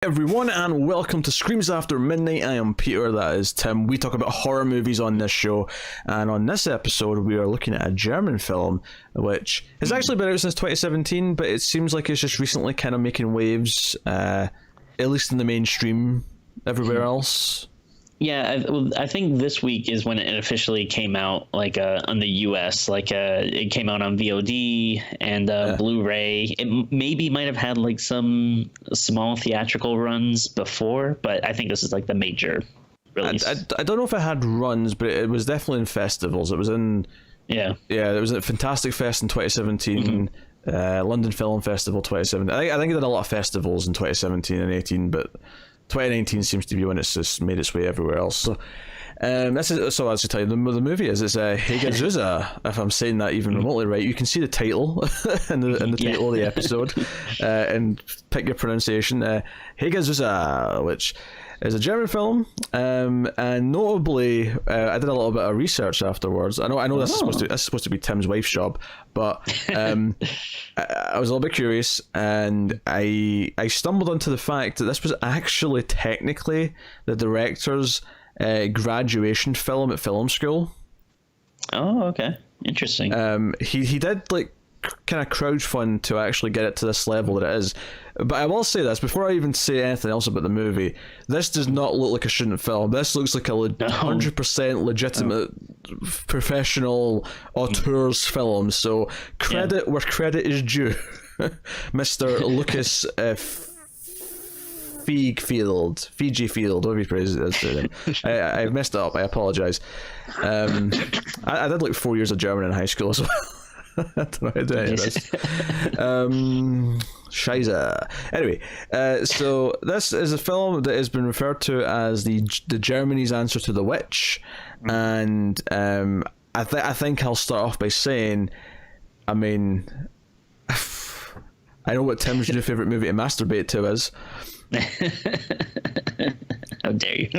everyone, and welcome to Screams After Midnight. I am Peter, that is Tim. We talk about horror movies on this show, and on this episode we are looking at a German film which has actually been out since 2017, but it seems like it's just recently kind of making waves, at least in the mainstream everywhere else. Yeah, I think this week is when it officially came out, like on the US. Like it came out on VOD and Blu-ray. It maybe might have had like some small theatrical runs before, but I think this is like the major release. I don't know if it had runs, but it was definitely in festivals. It was in it was at Fantastic Fest in 2017. London Film Festival 2017. I think it did a lot of festivals in 2017 and 18, but 2019 seems to be when it's just made its way everywhere else. So, so I should tell you, the movie is Hagazussa, if I'm saying that even remotely right. You can see the title in the title of the episode, and pick your pronunciation. Hagazussa, which is a German film, and notably, I did a little bit of research afterwards. I know this is supposed to be Tim's wife's job, but I was a little bit curious, and I stumbled onto the fact that this was actually technically the director's graduation film at film school. Oh, okay, interesting. He did like kind of crowdfund to actually get it to this level that it is. But I will say this before I even say anything else about the movie. This does not look like a student film. This looks like a 100% legitimate professional auteurs film. So credit where credit is due. Mr. Lukas Feigelfeld, whatever you phrase it is. I messed it up. I apologize. I did like 4 years of German in high school as well. I don't know how to do any of this. Scheiße. Anyway, so this is a film that has been referred to as the Germany's answer to The Witch, and I think I'll start off by saying, I mean, I know what Tim's new favourite movie to masturbate to is. How dare you?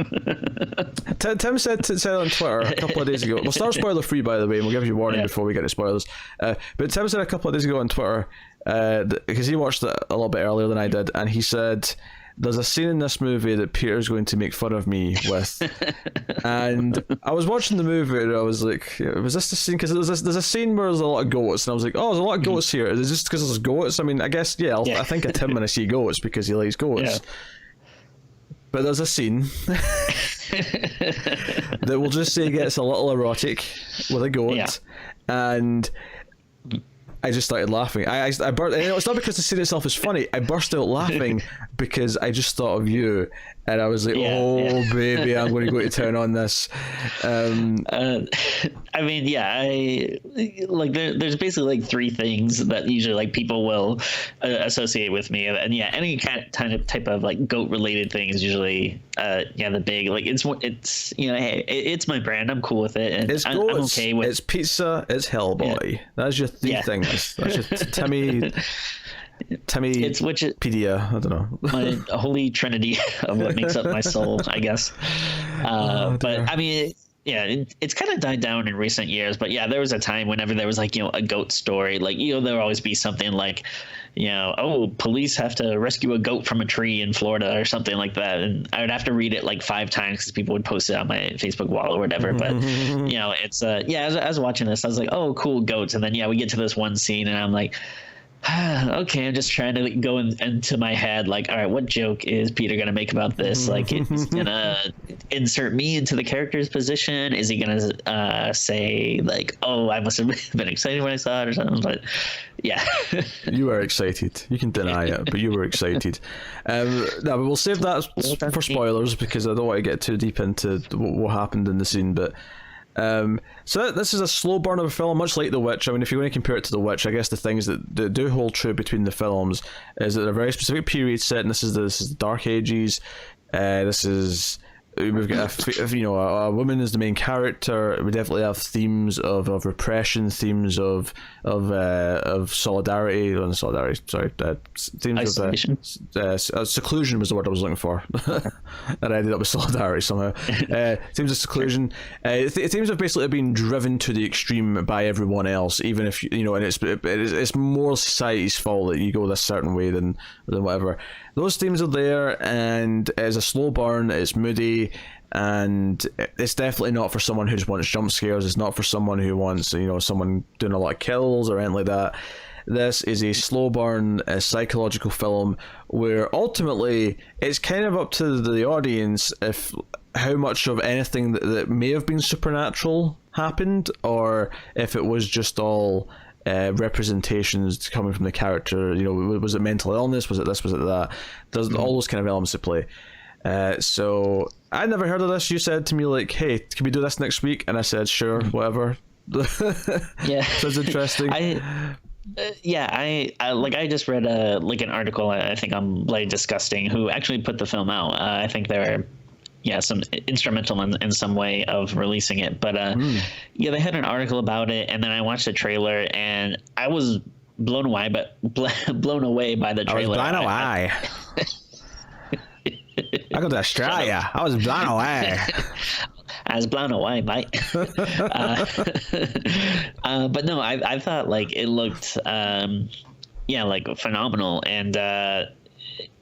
Tim said on Twitter a couple of days ago, we'll start spoiler free by the way, and we'll give you a warning before we get to spoilers, but Tim said a couple of days ago on Twitter, because he watched it a little bit earlier than I did, and he said there's a scene in this movie that Peter's going to make fun of me with. And I was watching the movie and I was like, was this the scene? Because there's a scene where there's a lot of goats, and I was like, oh, there's a lot of goats here. Is it just because there's goats? I mean, I guess, I think of Tim when I see goats because he likes goats. Yeah. But there's a scene that we'll just say gets a little erotic with a goat, and I just started laughing. I burst. It's not because the scene itself is funny. I burst out laughing because I just thought of you, and I was like, baby, I'm going to go to town on this. I mean, there's basically like three things that usually like people will associate with me, and any kind of type of like goat related thing is usually the big, like it's hey, it's my brand. I'm cool with it, and it's I'm okay with it's pizza, it's Hellboy. That's your three things. That's your Timmy. It's Pedia. I don't know. My holy trinity of what makes up my soul, I guess. But I mean, it's kind of died down in recent years. But there was a time whenever there was like a goat story, like there would always be something like, police have to rescue a goat from a tree in Florida or something like that, and I would have to read it like 5 times because people would post it on my Facebook wall or whatever. But it's as I was watching this, I was like, oh, cool, goats, and then we get to this one scene, and I'm like, okay, I'm just trying to go into my head, like, all right, what joke is Peter gonna make about this? Like, he's gonna insert me into the character's position? Is he gonna say like, oh, I must have been excited when I saw it or something? But you were excited. You can deny it, but you were excited. No, but we'll save that for spoilers because I don't want to get too deep into what happened in the scene. But so this is a slow burn of a film, much like The Witch. I mean, if you're going to compare it to The Witch, I guess the things that do hold true between the films is that they're very specific period set, and this is the Dark Ages. This is We've got a woman as the main character. We definitely have themes of repression, themes of solidarity, themes isolation. of seclusion was the word I was looking for, and I ended up with solidarity somehow. Themes of seclusion, themes of basically being driven to the extreme by everyone else, even if and it's more society's fault that you go this certain way than whatever. Those themes are there, and it's a slow burn, it's moody, and it's definitely not for someone who just wants jump scares. It's not for someone who wants, someone doing a lot of kills or anything like that. This is a slow burn, a psychological film where ultimately it's kind of up to the audience if how much of anything that may have been supernatural happened, or if it was just all representations coming from the character. Was it mental illness, was it this, was it that? There's all those kind of elements to play. So I never heard of this. You said to me like, hey, can we do this next week? And I said sure, whatever. Yeah. Sounds interesting. I just read an article, I think on Bloody Disgusting, who actually put the film out. I think they're some instrumental in some way of releasing it, but they had an article about it, and then I watched the trailer and I was blown away by the trailer. I was blown away. I go to Australia. I was blown away. I was blown away, mate. But no, I thought like it looked like phenomenal, and and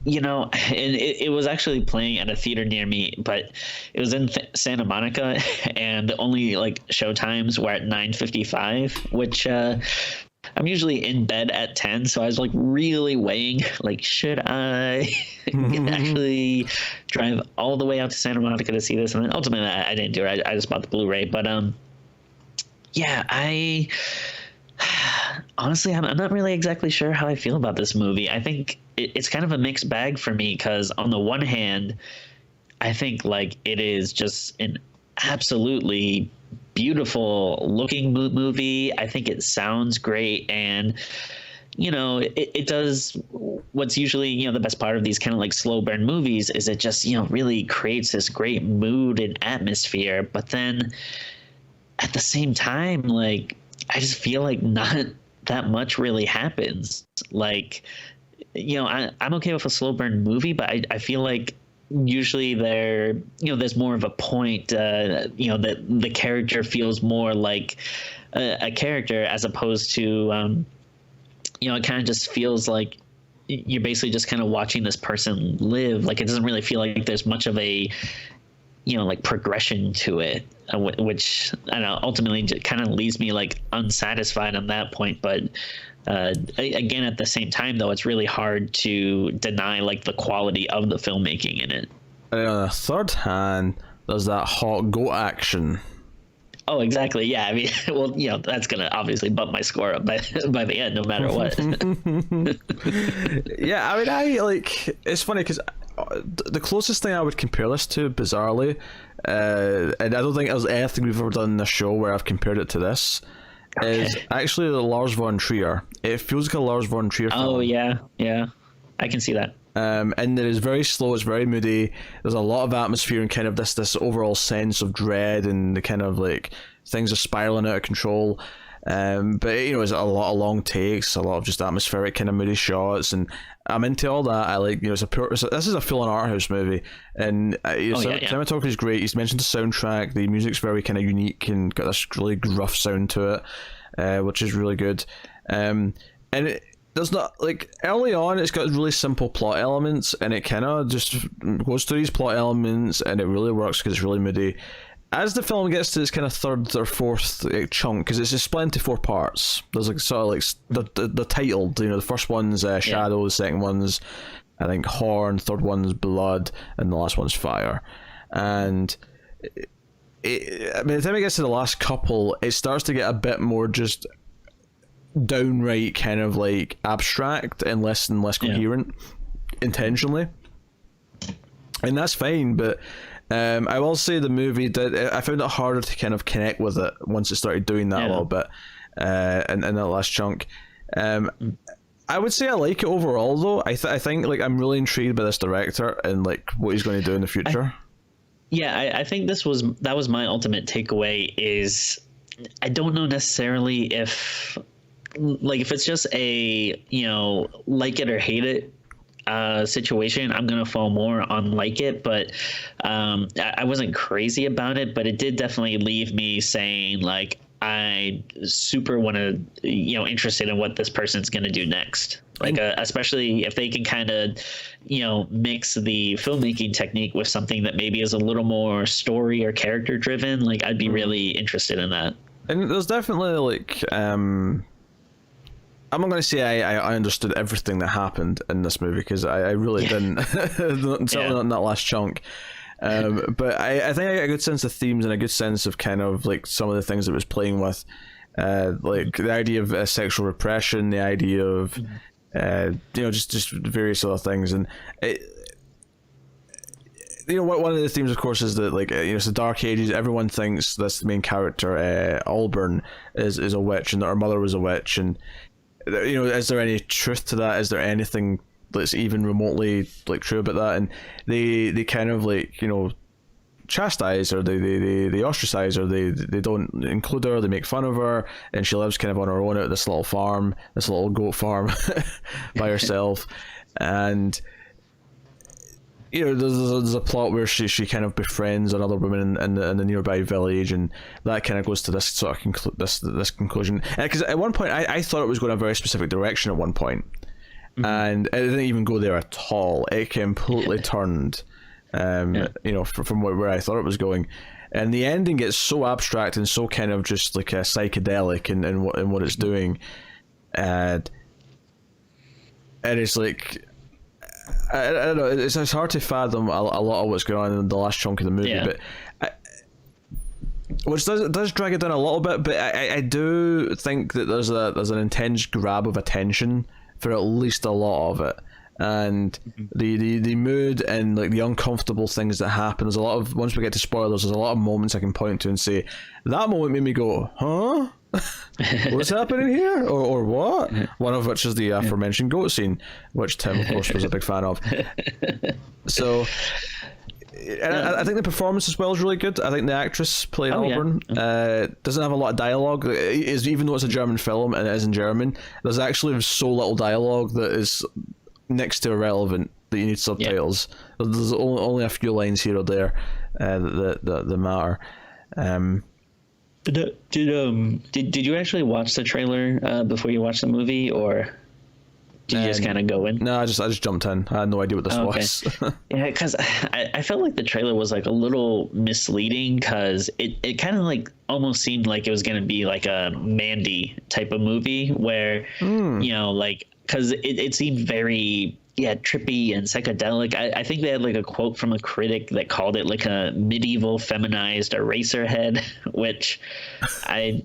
it was actually playing at a theater near me, but it was in Santa Monica, and only like show times were at 9:55, which I'm usually in bed at 10, so I was like really weighing like, should I actually drive all the way out to Santa Monica to see this? And then ultimately I didn't do it. I just bought the Blu-ray, but I honestly, I'm not really exactly sure how I feel about this movie. I think it's kind of a mixed bag for me, because on the one hand, I think like it is just an absolutely beautiful looking movie. I think it sounds great, and it does what's usually the best part of these kind of like slow burn movies, is it just really creates this great mood and atmosphere. But then at the same time, like I just feel like not that much really happens. Like I'm okay with a slow burn movie, but I feel like usually there's more of a point, that the character feels more like a character, as opposed to it kind of just feels like you're basically just kind of watching this person live. Like it doesn't really feel like there's much of a like progression to it, which I don't know, ultimately kind of leaves me like unsatisfied on that point. But again, at the same time, though, it's really hard to deny like the quality of the filmmaking in it. And on the third hand, there's that hot goat action. Oh, exactly. Yeah, I mean, well, that's gonna obviously bump my score up by the end, no matter what. Yeah, I mean, it's funny because the closest thing I would compare this to, bizarrely, and I don't think there's anything we've ever done in this show where I've compared it to this, is actually the Lars von Trier. It feels like a Lars von Trier film. Oh, yeah, I can see that. And it is very slow, it's very moody. There's a lot of atmosphere and kind of this overall sense of dread, and the kind of like things are spiraling out of control. But it's a lot of long takes, a lot of just atmospheric kind of moody shots, and I'm into all that. I like, this is a full-on art house movie, and cinematography is great. He's mentioned the soundtrack. The music's very kind of unique and got this really gruff sound to it, which is really good. And there's not, like, early on it's got really simple plot elements, and it kind of just goes through these plot elements, and it really works because it's really moody. As the film gets to its kind of third or fourth chunk, because it's split into 4 parts. There's like sort of like the titled, the first one's Shadow, the second one's I think Horn, third one's Blood, and the last one's Fire. And by the time it gets to the last couple, it starts to get a bit more just downright kind of like abstract and less coherent intentionally, and that's fine. But I will say the movie I found it harder to kind of connect with it once it started doing that a little bit, in that last chunk. I would say I like it overall, though. I think like I'm really intrigued by this director and like what he's going to do in the future. Yeah, I think that was my ultimate takeaway. Is I don't know necessarily if if it's just a like it or hate it situation, I'm gonna fall more on like it, but I wasn't crazy about it, but it did definitely leave me saying like I super want to interested in what this person's gonna do next. Like especially if they can kind of mix the filmmaking technique with something that maybe is a little more story or character driven, like I'd be really interested in that. And there's definitely like I'm not going to say I understood everything that happened in this movie, because I really didn't. Certainly not in that last chunk. But I think I got a good sense of themes and a good sense of kind of like some of the things it was playing with, like the idea of sexual repression, the idea of just various other things, and one of the themes, of course, is that like it's the Dark Ages. Everyone thinks this main character Allburn is a witch, and that her mother was a witch, and is there any truth to that? Is there anything that's even remotely like true about that? And they kind of like chastise her, they ostracize her, they don't include her, they make fun of her, and she lives kind of on her own at this little farm, this little goat farm by herself. And there's a plot where she kind of befriends another woman in the nearby village, and that kind of goes to this sort of this conclusion. Because at one point I thought it was going a very specific direction at one point, and it didn't even go there at all. It completely turned, from where I thought it was going, and the ending gets so abstract and so kind of just like a psychedelic in what it's doing, and it's like. I don't know. It's hard to fathom a lot of what's going on in the last chunk of the movie, but which does drag it down a little bit. But I do think that there's an intense grab of attention for at least a lot of it, and the mood and like the uncomfortable things that happen. There's a lot of, once we get to spoilers, there's a lot of moments I can point to and say that moment made me go, huh? What's happening here, or what? One of which is the aforementioned goat scene, which Tim of course was a big fan of. So and I think the performance as well is really good. I think the actress playing Allburn doesn't have a lot of dialogue. Even though it's a German film and it is in German, there's actually so little dialogue that is next to irrelevant that you need subtitles. There's only a few lines here or there that matter. Did you actually watch the trailer before you watched the movie, or did you just kind of go in? No, I just jumped in. I had no idea what this was. Yeah, because I felt like the trailer was like a little misleading, because it kind of like almost seemed like it was going to be like a Mandy type of movie where because it seemed very trippy and psychedelic. I think they had like a quote from a critic that called it like a medieval feminized Eraserhead, which I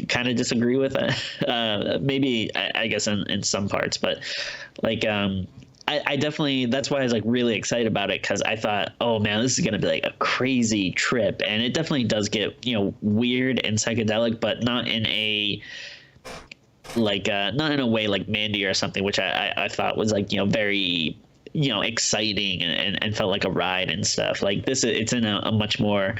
kind of disagree with. Maybe I guess in some parts, but like I definitely, that's why I was like really excited about it, because I thought, oh man, this is gonna be like a crazy trip, and it definitely does get weird and psychedelic, but not in a not in a way like Mandy or something, which I thought was like very exciting and felt like a ride and stuff. Like this, it's in a much more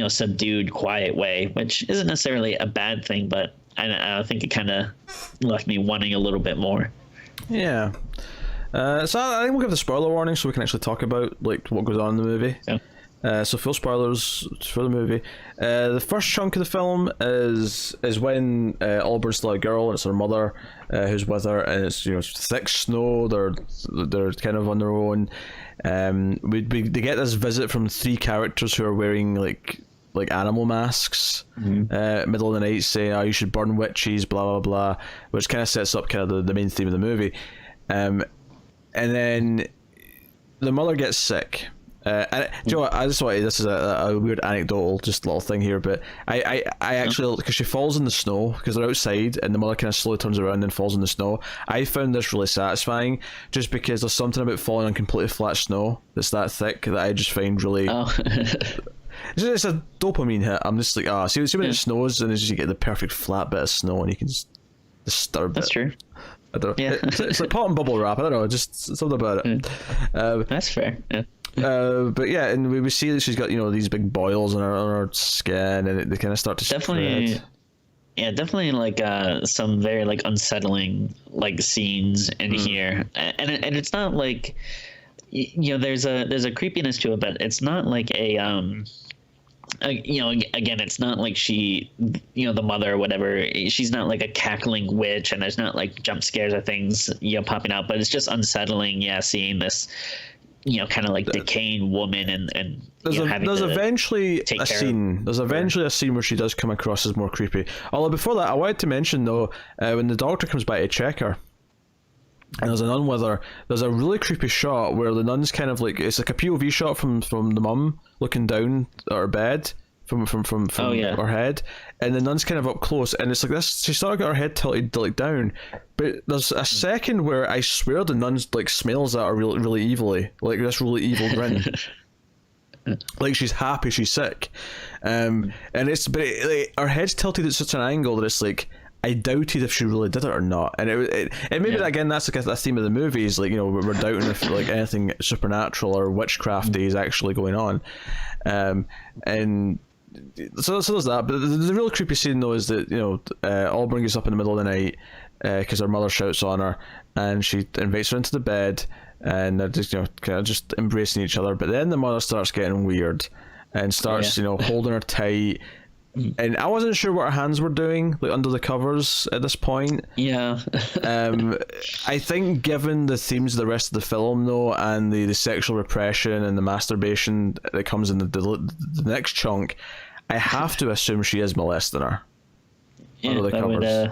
subdued, quiet way, which isn't necessarily a bad thing, but I think it kind of left me wanting a little bit more. So I think we'll give the spoiler warning so we can actually talk about like what goes on in the movie. So full spoilers for the movie. The first chunk of the film is when Allburn's still a girl, and it's her mother who's with her, and it's thick snow. They're kind of on their own. They get this visit from three characters who are wearing like animal masks. Middle of the night, saying, "Oh, you should burn witches," blah blah blah, which kind of sets up kind of the main theme of the movie. And then the mother gets sick. And do you know what? I just want this is a weird anecdotal, just little thing here, but I actually, because she falls in the snow because they're outside, and the mother kind of slowly turns around and falls in the snow. I found this really satisfying, just because there's something about falling on completely flat snow that's that thick that I just find really. It's a dopamine hit. I'm just like, see when it snows and you get the perfect flat bit of snow and you can just disturb it. That's true. I don't know. It's like pot and bubble wrap. I don't know. Just something about it. That's fair. Yeah. But yeah, and we see that she's got these big boils on her skin, and they kind of start to definitely spread. Yeah, definitely like some very like unsettling like scenes in here, and it's not like there's a creepiness to it, but it's not like again, it's not like she, the mother or whatever, she's not like a cackling witch, and there's not like jump scares or things popping out, but it's just unsettling, seeing this kind of like decaying woman, and there's eventually a scene. There's eventually a scene where she does come across as more creepy. Although before that, I wanted to mention though, when the doctor comes by to check her, and there's a nun with her, there's a really creepy shot where the nun's kind of like, it's like a POV shot from the mum looking down at her bed from her head, and the nun's kind of up close, and it's like this, she's sort of got her head tilted like down, but there's a second where I swear the nun's like smiles at her really, really evilly, like this really evil grin. Like she's happy she's sick, and her head's tilted at such an angle that it's like, I doubted if she really did it or not, and it maybe again that's like a theme of the movie, is like we're doubting if like anything supernatural or witchcrafty is actually going on, and so there's that. But the real creepy scene though is that Auburn gets up in the middle of the night because her mother shouts on her, and she invites her into the bed, and they're just kind of just embracing each other. But then the mother starts getting weird and starts holding her tight. And I wasn't sure what her hands were doing, like under the covers at this point. Yeah. I think given the themes of the rest of the film, though, and the sexual repression and the masturbation that comes in the next chunk, I have to assume she is molesting her under the covers.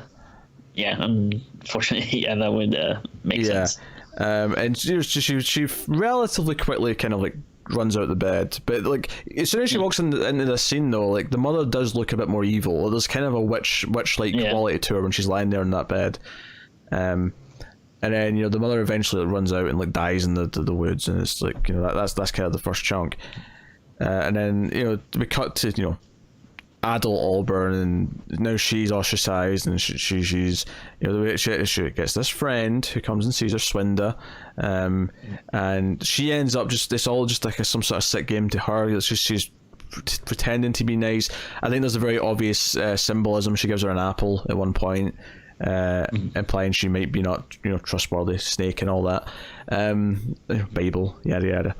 Unfortunately, that would make sense. And she relatively quickly kind of like runs out the bed, but like as soon as she walks into the scene though, like the mother does look a bit more evil. There's kind of a witch-like quality to her when she's lying there in that bed, and then the mother eventually runs out and like dies in the woods, and it's like that's kind of the first chunk, and then we cut to adult Auburn, and now she's ostracized, and she's she gets this friend who comes and sees her, Swinda, and she ends up it's all just like some sort of sick game to her. It's just she's pretending to be nice. I think there's a very obvious symbolism. She gives her an apple at one point, implying she might be not trustworthy, snake and all that. Bible, yada yada.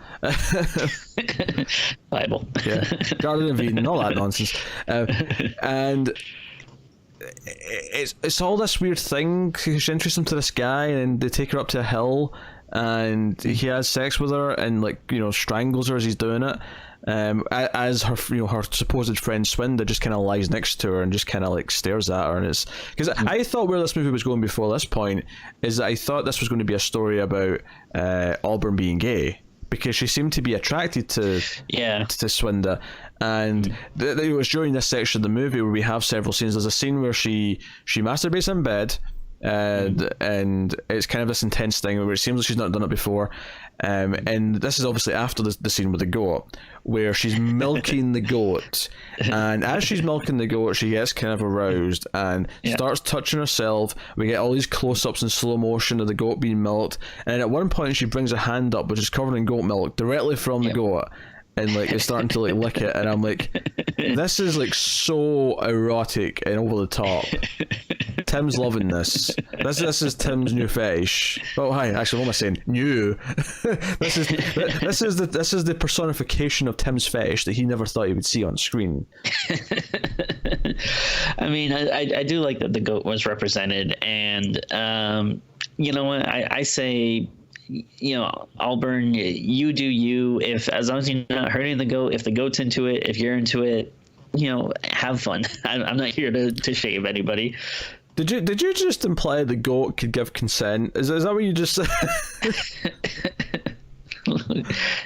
Bible, Garden of Eden, all that nonsense, and it's all this weird thing. She introduces him to this guy, and they take her up to a hill, and he has sex with her, and strangles her as he's doing it. As her her supposed friend Swinda just kind of lies next to her and just kind of like stares at her, and it's because I thought where this movie was going before this point is that I thought this was going to be a story about Auburn being gay, because she seemed to be attracted to Swinda, and it was during this section of the movie where we have several scenes. There's a scene where she masturbates in bed, and it's kind of this intense thing where it seems like she's not done it before, and this is obviously after the scene with the goat, where she's milking the goat, and as she's milking the goat she gets kind of aroused and starts touching herself. We get all these close-ups in slow motion of the goat being milked, and at one point she brings a hand up which is covered in goat milk directly from the goat, and like it's starting to like lick it, and I'm like, this is like so erotic and over the top. Tim's loving this. This is Tim's new fetish. Oh hi, actually what am I saying? New. This is the personification of Tim's fetish that he never thought he would see on screen. I mean, I do like that the goat was represented, and you know what, I say, Auburn, you do you. If as long as you're not hurting the goat, if the goat's into it, if you're into it, have fun. I'm not here to shame anybody. Did you just imply the goat could give consent? Is that what you just said?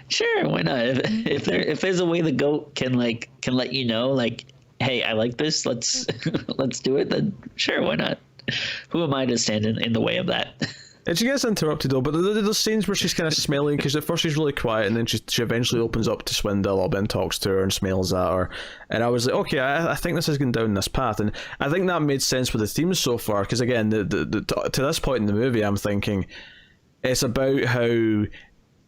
Sure, why not? If there's a way the goat can let you know, like, hey, I like this, let's do it, then sure, why not? Who am I to stand in the way of that? And she gets interrupted though, but there's scenes where she's kind of smelling, because at first she's really quiet, and then she eventually opens up to Swinda a little bit and talks to her and smells at her. And I was like, okay, I think this is going down this path, and I think that made sense with the themes so far, because again, to this point in the movie, I'm thinking it's about how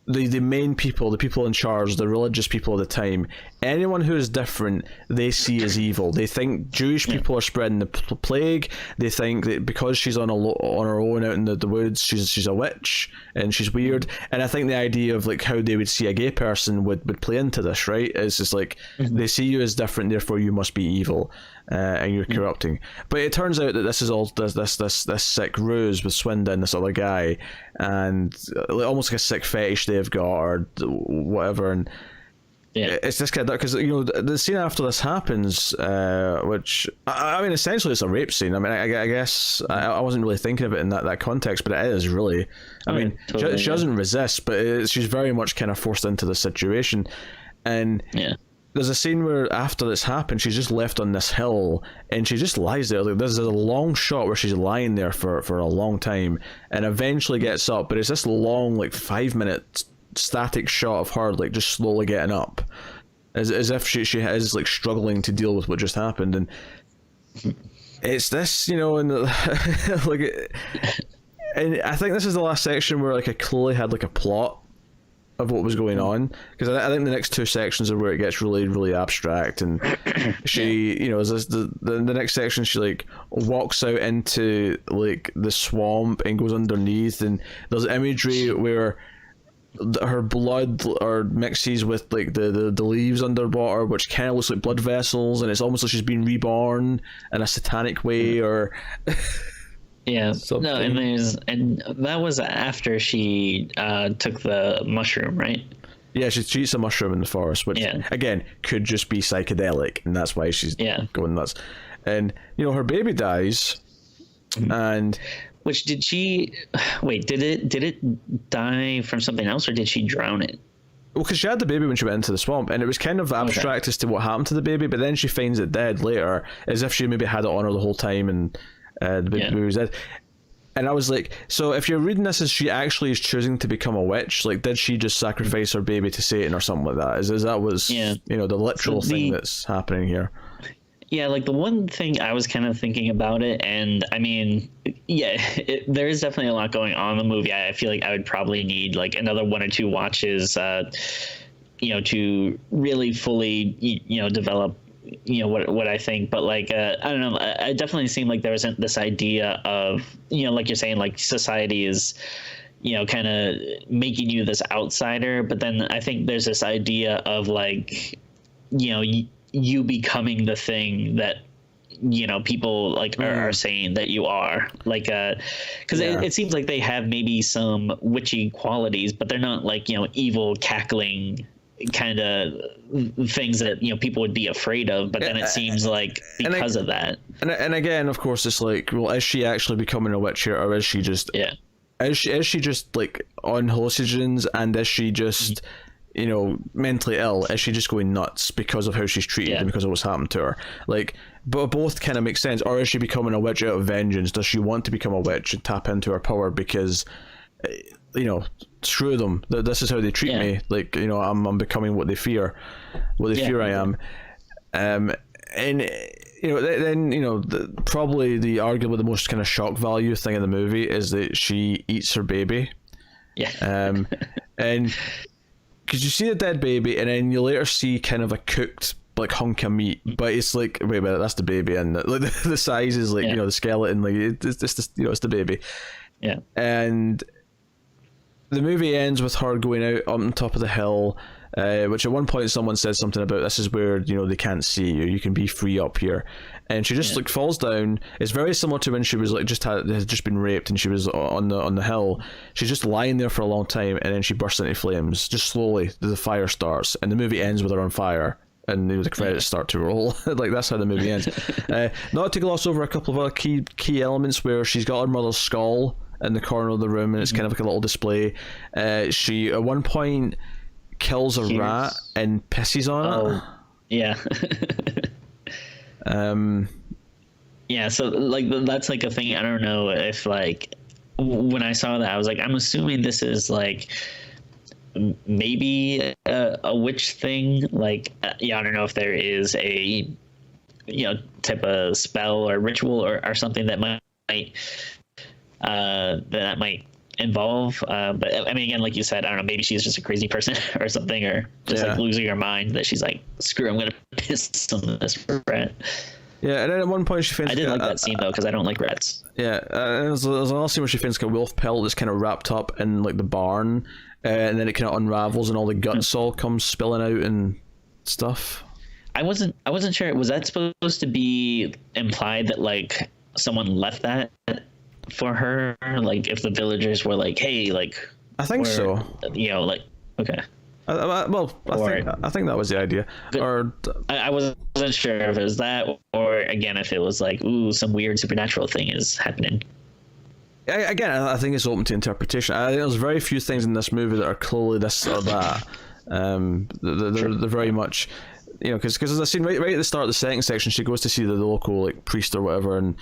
the main people, the people in charge, the religious people of the time, anyone who is different, they see as evil. They think Jewish people are spreading the plague. They think that because she's on her own out in the woods, she's a witch and she's weird. And I think the idea of like how they would see a gay person would play into this, right? It's just like they see you as different, therefore you must be evil. And you're corrupting. But it turns out that this is all this sick ruse with Swindon, this other guy, and almost like a sick fetish they've got or whatever. And it's this kid, because the scene after this happens, which I mean essentially it's a rape scene. I mean I guess I wasn't really thinking of it in that context, but it is really. I mean totally, she doesn't resist, but she's very much kind of forced into the situation, and there's a scene where after this happens, she's just left on this hill and she just lies there. Like, there's a long shot where she's lying there for a long time and eventually gets up, but it's this long, like 5-minute static shot of her like just slowly getting up, as if she is like struggling to deal with what just happened. And it's this, and like, and I think this is the last section where like I clearly had like a plot of what was going on, because I think the next two sections are where it gets really, really abstract. And she, the next section, she like walks out into like the swamp and goes underneath, and there's imagery where her blood or mixes with like the leaves underwater, which kind of looks like blood vessels, and it's almost like she's been reborn in a satanic way or yeah. Something. No, and that was after she took the mushroom, right? Yeah, she eats a mushroom in the forest, which again could just be psychedelic, and that's why she's going nuts. And her baby dies, and which did she? Wait, did it die from something else, or did she drown it? Well, because she had the baby when she went into the swamp, and it was kind of abstract as to what happened to the baby, but then she finds it dead later, as if she maybe had it on her the whole time, and the baby was dead. And I was like, so if you're reading this as she actually is choosing to become a witch, like did she just sacrifice her baby to Satan or something like that? Is that was the literal thing that's happening here? Yeah, like the one thing I was kind of thinking about it, and I mean, there is definitely a lot going on in the movie. I feel like I would probably need like another 1 or 2 watches, to really fully, develop, what I think. But like, I don't know, it definitely seemed like there wasn't this idea of, like you're saying, like society is, kind of making you this outsider. But then I think there's this idea of like, you becoming the thing that people like are saying that you are, like because it seems like they have maybe some witchy qualities, but they're not like evil cackling kind of things that people would be afraid of. But then it seems like because of that, and again, of course, it's like, well, is she actually becoming a witch here, or is she just is she just like on hallucinogens, and is she just mentally ill? Is she just going nuts because of how she's treated and because of what's happened to her? Like, but both kind of make sense. Or is she becoming a witch out of vengeance? Does she want to become a witch and tap into her power because, screw them, this is how they treat me. Like, I'm becoming what they fear I am. And then probably the arguably the most kind of shock value thing in the movie is that she eats her baby. And because you see the dead baby, and then you later see kind of a cooked like hunk of meat, but it's like, wait a minute, that's the baby, and like the size is like the skeleton, like it's it's the baby. And the movie ends with her going out on top of the hill, which at one point someone said something about, this is where they can't see you, you can be free up here. And she just like falls down. It's very similar to when she was like had just been raped and she was on the hill. She's just lying there for a long time, and then she bursts into flames. Just slowly, the fire starts, and the movie ends with her on fire, and the credits start to roll. Like, that's how the movie ends. Not to gloss over a couple of other key elements, where she's got her mother's skull in the corner of the room, and it's kind of like a little display. She at one point kills a rat and pisses on it. So like that's like a thing. I don't know if like when I saw that, I was like, I'm assuming this is like maybe a witch thing. Like I don't know if there is a type of spell or ritual or something that might involve. But I mean, again, like you said, I don't know, maybe she's just a crazy person or something, or just like losing her mind, that she's like, screw, I'm gonna piss on this rat. Yeah, and then at one point she finds... I did like that scene though, because I don't like rats. Yeah, and there's another scene where she finds a wolf pelt that's kind of wrapped up in like the barn, and then it kind of unravels and all the guts all come spilling out and stuff. I wasn't sure. Was that supposed to be implied that like someone left that for her? Like if the villagers were like, hey, like... I think so. You know, like, okay. I think that was the idea. Or I wasn't sure if it was that, or again, if it was like, ooh, some weird supernatural thing is happening. Again, I think it's open to interpretation. I think there's very few things in this movie that are clearly this or that. They're very much, you know, because there's a scene right at the start of the second section. She goes to see the local like priest or whatever, and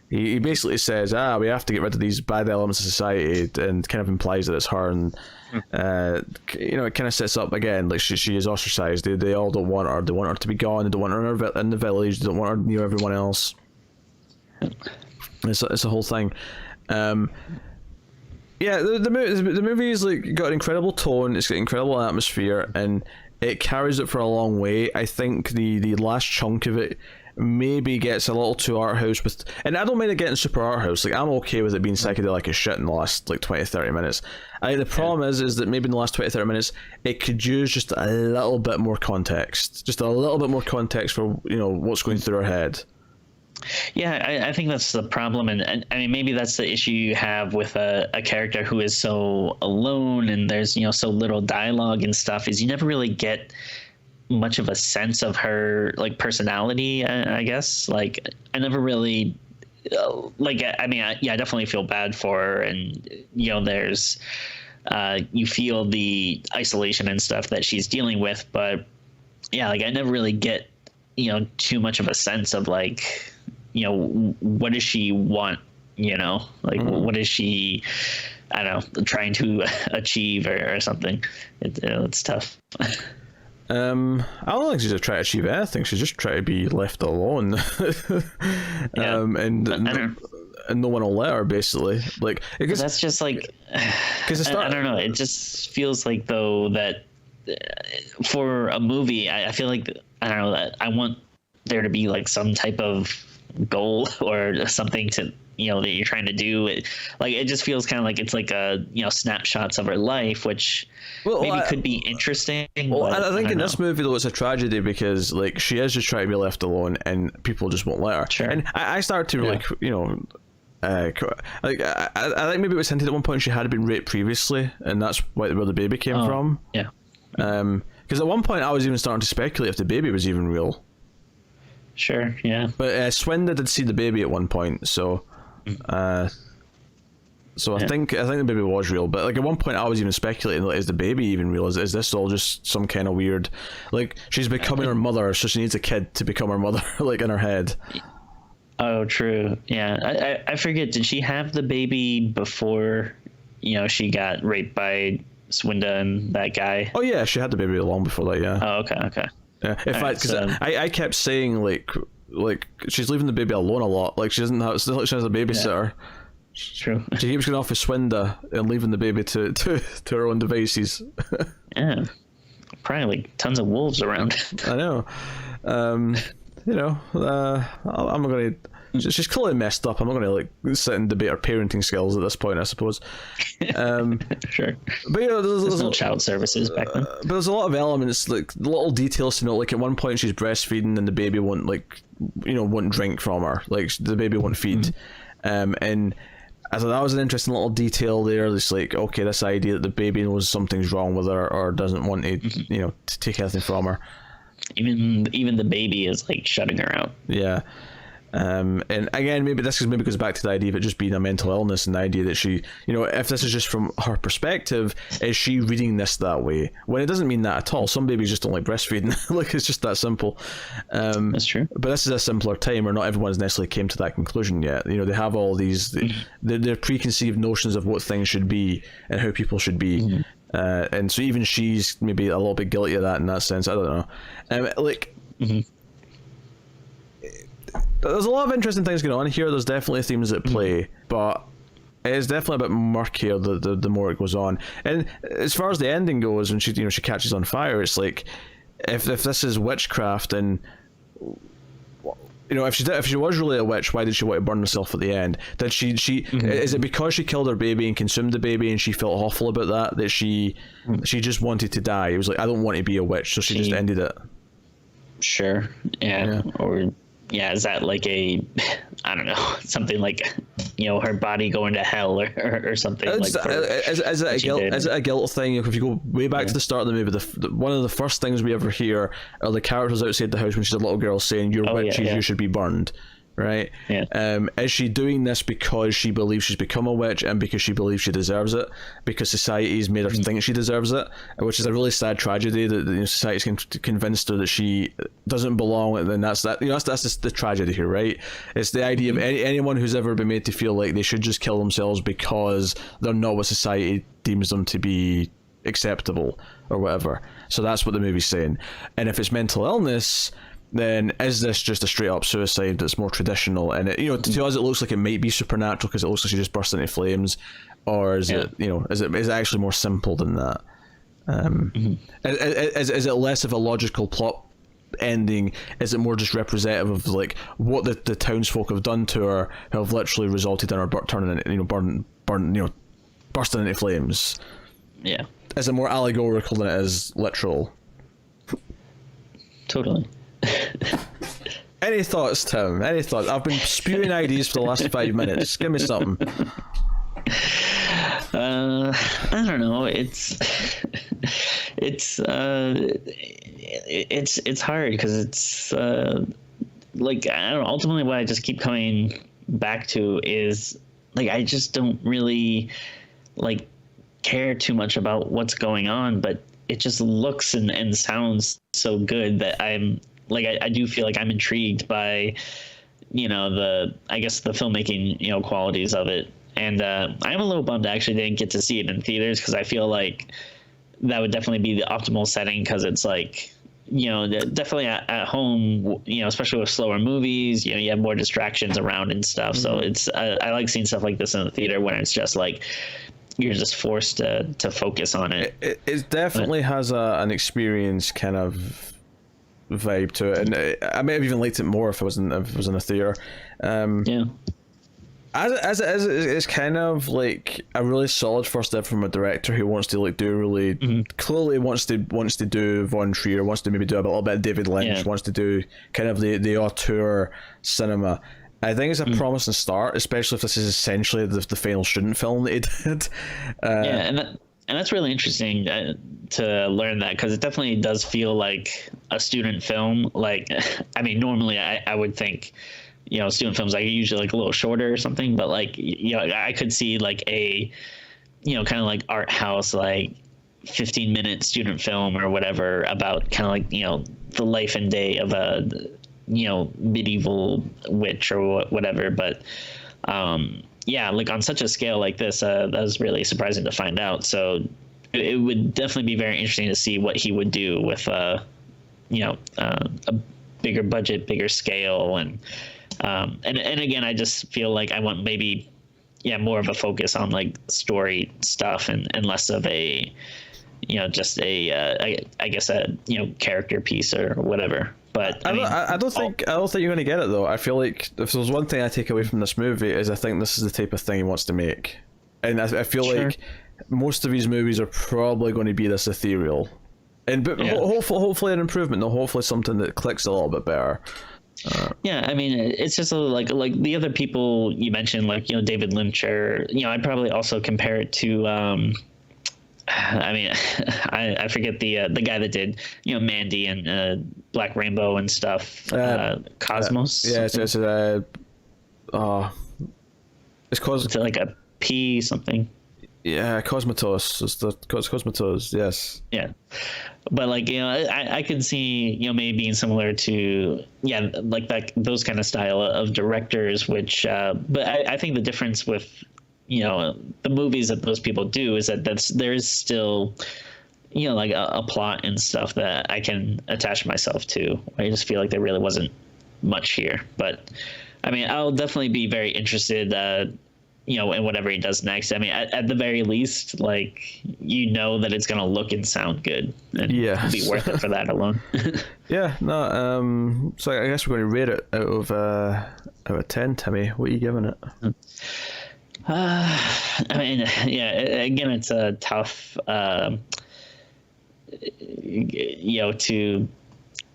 he basically says, we have to get rid of these bad elements of society, and kind of implies that it's her. And you know, it kind of sets up again like she is ostracized. They all don't want her. They want her to be gone. They don't want her in the village. They don't want her near everyone else. It's a whole thing. The movie is like got an incredible tone. It's got incredible atmosphere, and it carries it for a long way. I think the last chunk of it maybe gets a little too art house with, and I don't mind it getting super art house. Like I'm okay with it being psychedelic as shit in the last like 20-30 minutes. The problem is that maybe in the last 20-30 minutes it could use just a little bit more context, for, you know, what's going through her head. Yeah, I think that's the problem, and I mean maybe that's the issue you have with a character who is so alone and there's, you know, so little dialogue and stuff, is you never really get much of a sense of her like personality. I guess like I never really like. I mean, I definitely feel bad for her, and you know, there's you feel the isolation and stuff that she's dealing with, but yeah, like I never really get, you know, too much of a sense of like, you know, what does she want, you know, like what is she, I don't know, trying to achieve or something. It's tough. I don't think she's trying to achieve anything. She's just trying to be left alone. And no one will let her, basically. Like, because that's just like, because I don't know. It just feels like though that for a movie, I feel like, I don't know, that I want there to be like some type of goal or something to, you know, that you're trying to do. It just feels kind of like it's like a, you know, snapshots of her life, which could be interesting. Well, I think in this movie though it's a tragedy because like she is just trying to be left alone and people just won't let her. Sure. And I started to like, you know, I think maybe it was hinted at one point she had been raped previously, and that's where the baby came from. Yeah. Because at one point I was even starting to speculate if the baby was even real. Sure. Yeah. But Swinda did see the baby at one point, so. I think the baby was real, but like at one point I was even speculating, like, is the baby even real? Is this all just some kind of weird, like she's becoming her mother, so she needs a kid to become her mother, like in her head. Oh, true. Yeah, I forget. Did she have the baby before, you know, she got raped by Swinda and that guy? Oh yeah, she had the baby long before that. Yeah. Oh, okay. Yeah. In fact, because I kept saying like she's leaving the baby alone a lot. Like she doesn't have, it's not like she has a babysitter. Yeah. True. She keeps going off with Swinda and leaving the baby to her own devices. Yeah. Probably like tons of wolves around. I know. You know, I'm not going to... She's clearly messed up. I'm not going to like sit and debate her parenting skills at this point, I suppose. Sure. But you know, there's no child services back then. But there's a lot of elements, like little details to note. Like at one point she's breastfeeding and the baby won't won't drink from her. Like the baby won't feed. And I thought that was an interesting little detail there. It's like, okay, this idea that the baby knows something's wrong with her or doesn't want to, you know, to take anything from her. Even the baby is like shutting her out. Yeah. And again, maybe goes back to the idea of it just being a mental illness, and the idea that she, you know, if this is just from her perspective, is she reading this that way? When it doesn't mean that at all. Some babies just don't like breastfeeding. Like it's just that simple. That's true. But this is a simpler time where not everyone's necessarily came to that conclusion yet. You know, they have all these their preconceived notions of what things should be and how people should be. And so even she's maybe a little bit guilty of that in that sense. I don't know. There's a lot of interesting things going on here. There's definitely themes at play, but it is definitely a bit murkier the more it goes on. And as far as the ending goes, when she catches on fire, it's like, if this is witchcraft, and if she was really a witch, why did she want to burn herself at the end? Did she is it because she killed her baby and consumed the baby and she felt awful about that she just wanted to die? It was like, I don't want to be a witch, so she just ended it. Sure. Yeah. Or is that like I don't know, something like, her body going to hell or something? Is it a guilt thing? If you go way back to the start of the movie, one of the first things we ever hear are the characters outside the house when she's a little girl saying, "You're witches, you should be burned." Right? Yeah. Is she doing this because she believes she's become a witch and because she believes she deserves it? Because society's made her think she deserves it, which is a really sad tragedy that society's convinced her that she doesn't belong, and then that's the tragedy here, right? It's the idea of anyone who's ever been made to feel like they should just kill themselves because they're not what society deems them to be acceptable or whatever. So that's what the movie's saying. And if it's mental illness, then is this just a straight up suicide that's more traditional? And to us it looks like it might be supernatural because it looks like she just burst into flames, or is it is it actually more simple than that? Is it less of a logical plot ending? Is it more just representative of like what the townsfolk have done to her, who have literally resulted in her bursting into flames? Yeah. Is it more allegorical than it is literal? Totally. Any thoughts, Tim? Any thoughts? I've been spewing ideas for the last 5 minutes. Give me something. I don't know. It's hard because it's like, I don't know. Ultimately, what I just keep coming back to is like, I just don't really like care too much about what's going on, but it just looks and sounds so good that I'm like, I do feel like I'm intrigued by, the filmmaking, qualities of it. And I'm a little bummed I actually didn't get to see it in theaters, because I feel like that would definitely be the optimal setting, because it's like, definitely at home, especially with slower movies, you have more distractions around and stuff. Mm-hmm. So I like seeing stuff like this in the theater when it's just like, you're just forced to focus on it. It definitely has an experience kind of vibe to it, and I may have even liked it more if it was in a theater. As it is, it's kind of like a really solid first step from a director who wants to like do really clearly wants to do Von Trier, wants to maybe do a little bit of David Lynch, wants to do kind of the auteur cinema. I think it's a promising start, especially if this is essentially the final student film that he did. And that's really interesting to learn that, because it definitely does feel like a student film. Like, I mean, normally I would think, student films are usually like a little shorter or something, but like, I could see like a, kind of like art house, like 15-minute student film or whatever about kind of like, the life and day of a, medieval witch or whatever. But like on such a scale like this, that was really surprising to find out. So it would definitely be very interesting to see what he would do with a bigger budget, bigger scale, and again, I just feel like I want maybe more of a focus on like story stuff and less of a just a I guess a character piece or whatever. But I don't think you're going to get it though. I feel like if there's one thing I take away from this movie is I think this is the type of thing he wants to make, and I feel like most of his movies are probably going to be this ethereal, but hopefully an improvement, though. Hopefully something that clicks a little bit better. I mean, it's just like the other people you mentioned, like David Lynch, or I'd probably also compare it to. I mean, I forget the guy that did Mandy and Black Rainbow and stuff. Cosmos. It's It's like a P something. Yeah, Cosmatos. It's Cosmatos. Yes. Yeah, but like I could see maybe being similar to like that, those kind of style of directors. Which, but I think the difference with the movies that those people do is that there is still like a plot and stuff that I can attach myself to. I just feel like there really wasn't much here. But I mean, I'll definitely be very interested and whatever he does next. I mean, at the very least, like, that it's gonna look and sound good, and be worth it for that alone. Yeah, no. So I guess we're going to rate it out of 10. Timmy, what are you giving it? I mean, yeah. Again, it's a tough, to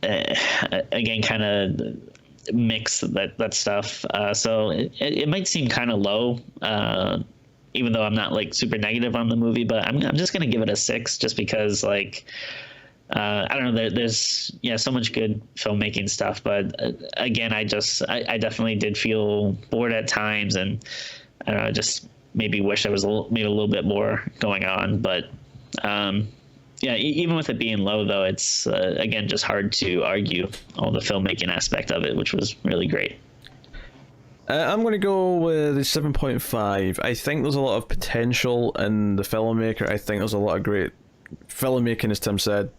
again kind of mix that stuff. So it might seem kind of low, even though I'm not like super negative on the movie. But I'm just gonna give it a 6, just because like. I don't know. There's so much good filmmaking stuff, but again, I definitely did feel bored at times, and I don't know, just maybe wish there was maybe a little bit more going on. But even with it being low, though, it's again just hard to argue all the filmmaking aspect of it, which was really great. I'm going to go with a 7.5. I think there's a lot of potential in the filmmaker. I think there's a lot of great filmmaking, as Tim said.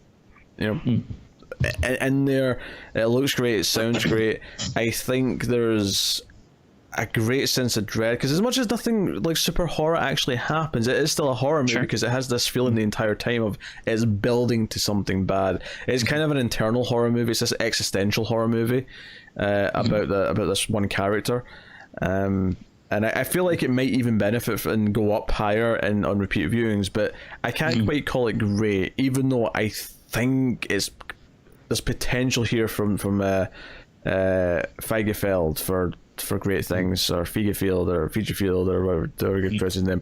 In there, it looks great, it sounds great. I think there's a great sense of dread, because as much as nothing like super horror actually happens, it is still a horror movie, because it has this feeling the entire time of it's building to something bad. It's kind of an internal horror movie. It's this existential horror movie about this one character. And I feel like it might even benefit and go up higher on repeat viewings, but I can't quite call it great, even though I think there's potential here from Feigelfeld for great things, or Feigelfeld or whatever good person's name.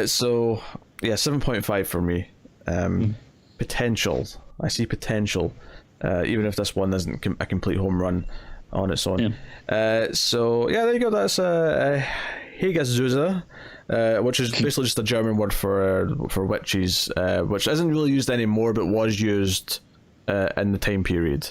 So yeah, 7.5 for me. Potential. I see potential, even if this one isn't a complete home run on its own. So yeah, there you go. That's Hagazussa, which is basically just a German word for witches, which isn't really used anymore, but was used in the time period.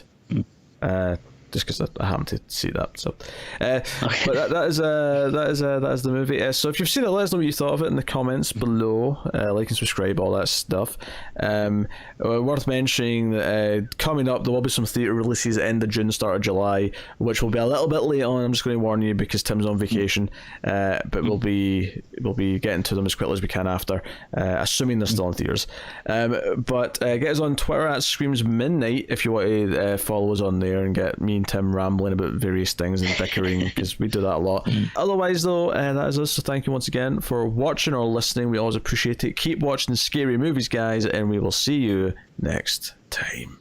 Just because I happened to see that. So, but that is the movie. So if you've seen it, let us know what you thought of it in the comments below. Like and subscribe, all that stuff. Worth mentioning that coming up, there will be some theatre releases end of June, start of July, which will be a little bit late on. I'm just going to warn you, because Tim's on vacation. But we'll be getting to them as quickly as we can after, assuming they're still in theatres. But get us on Twitter at Screams Midnight if you want to follow us on there and get me and Tim rambling about various things and bickering, because we do that a lot. Otherwise, though, that is us. So thank you once again for watching or listening. We always appreciate it. Keep watching scary movies, guys, and we will see you next time.